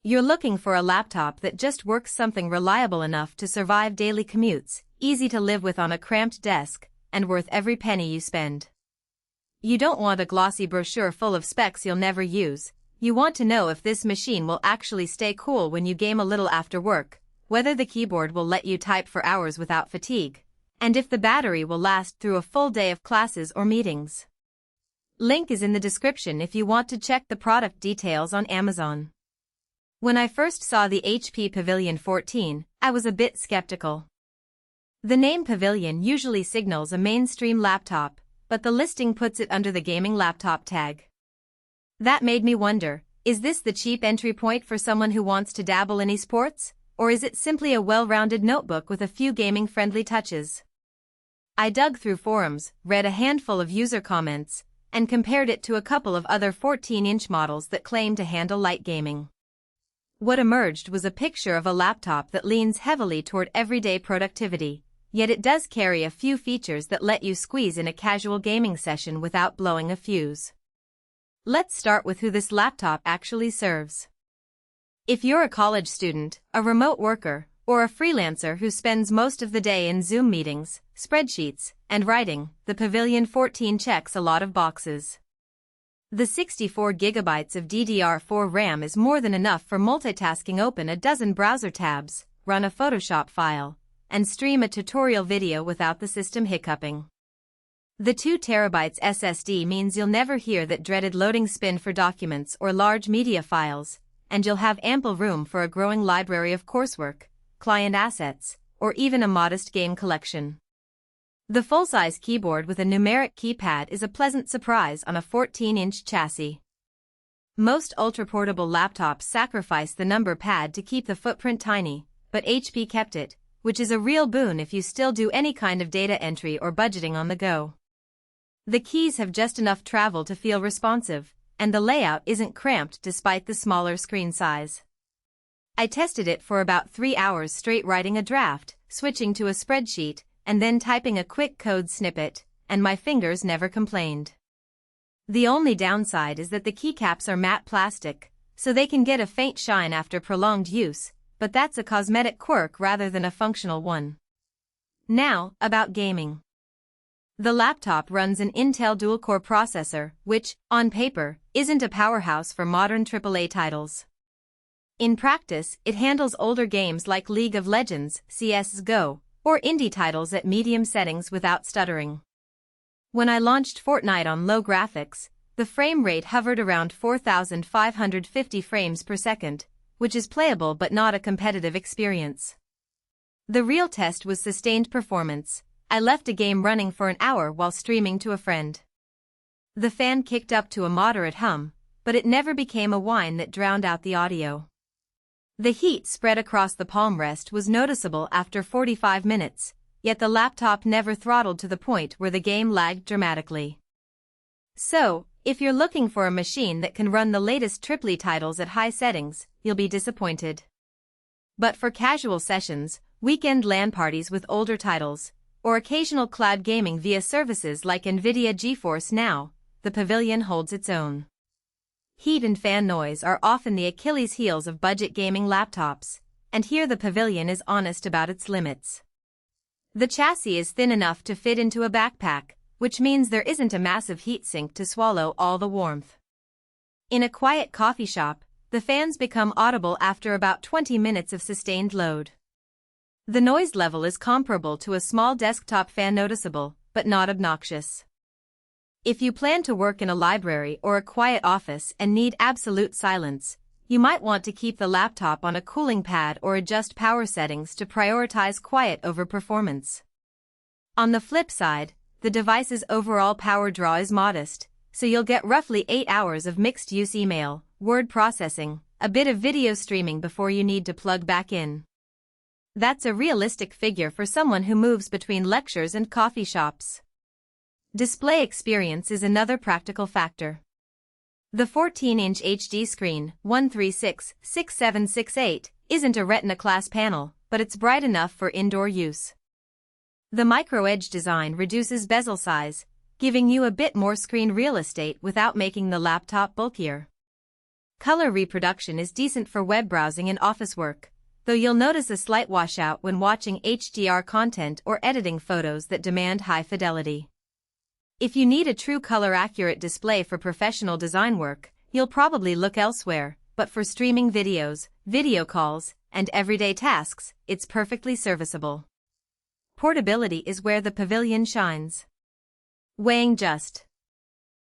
You're looking for a laptop that just works, something reliable enough to survive daily commutes, easy to live with on a cramped desk, and worth every penny you spend. You don't want a glossy brochure full of specs you'll never use. You want to know if this machine will actually stay cool when you game a little after work, whether the keyboard will let you type for hours without fatigue, and if the battery will last through a full day of classes or meetings. Link is in the description if you want to check the product details on Amazon. When I first saw the HP Pavilion 14, I was a bit skeptical. The name Pavilion usually signals a mainstream laptop, but the listing puts it under the gaming laptop tag. That made me wonder, is this the cheap entry point for someone who wants to dabble in esports, or is it simply a well-rounded notebook with a few gaming-friendly touches? I dug through forums, read a handful of user comments, and compared it to a couple of other 14-inch models that claim to handle light gaming. What emerged was a picture of a laptop that leans heavily toward everyday productivity, yet it does carry a few features that let you squeeze in a casual gaming session without blowing a fuse. Let's start with who this laptop actually serves. If you're a college student, a remote worker, or a freelancer who spends most of the day in Zoom meetings, spreadsheets, and writing, the Pavilion 14 checks a lot of boxes. The 64 GB of DDR4 RAM is more than enough for multitasking, open a dozen browser tabs, run a Photoshop file, and stream a tutorial video without the system hiccuping. The 2 TB SSD means you'll never hear that dreaded loading spin for documents or large media files, and you'll have ample room for a growing library of coursework, client assets, or even a modest game collection. The full-size keyboard with a numeric keypad is a pleasant surprise on a 14-inch chassis. Most ultra-portable laptops sacrifice the number pad to keep the footprint tiny, but HP kept it, which is a real boon if you still do any kind of data entry or budgeting on the go. The keys have just enough travel to feel responsive, and the layout isn't cramped despite the smaller screen size. I tested it for about 3 hours straight, writing a draft, switching to a spreadsheet, and then typing a quick code snippet, and my fingers never complained. The only downside is that the keycaps are matte plastic, so they can get a faint shine after prolonged use, but that's a cosmetic quirk rather than a functional one. Now, about gaming. The laptop runs an Intel dual-core processor, which, on paper, isn't a powerhouse for modern AAA titles. In practice, it handles older games like League of Legends, CS:GO, or indie titles at medium settings without stuttering. When I launched Fortnite on low graphics, the frame rate hovered around 4,550 frames per second, which is playable but not a competitive experience. The real test was sustained performance. I left a game running for an hour while streaming to a friend. The fan kicked up to a moderate hum, but it never became a whine that drowned out the audio. The heat spread across the palm rest was noticeable after 45 minutes, yet the laptop never throttled to the point where the game lagged dramatically. So, if you're looking for a machine that can run the latest AAA titles at high settings, you'll be disappointed. But for casual sessions, weekend LAN parties with older titles, or occasional cloud gaming via services like NVIDIA GeForce Now, the Pavilion holds its own. Heat and fan noise are often the Achilles heels of budget gaming laptops, and here the Pavilion is honest about its limits. The chassis is thin enough to fit into a backpack, which means there isn't a massive heatsink to swallow all the warmth. In a quiet coffee shop, the fans become audible after about 20 minutes of sustained load. The noise level is comparable to a small desktop fan, noticeable, but not obnoxious. If you plan to work in a library or a quiet office and need absolute silence, you might want to keep the laptop on a cooling pad or adjust power settings to prioritize quiet over performance. On the flip side, the device's overall power draw is modest, so you'll get roughly 8 hours of mixed-use email, word processing, a bit of video streaming before you need to plug back in. That's a realistic figure for someone who moves between lectures and coffee shops. Display experience is another practical factor. The 14-inch HD screen, 136/6768, isn't a Retina-class panel, but it's bright enough for indoor use. The micro-edge design reduces bezel size, giving you a bit more screen real estate without making the laptop bulkier. Color reproduction is decent for web browsing and office work, though you'll notice a slight washout when watching HDR content or editing photos that demand high fidelity. If you need a true color-accurate display for professional design work, you'll probably look elsewhere, but for streaming videos, video calls, and everyday tasks, it's perfectly serviceable. Portability is where the Pavilion shines. Weighing just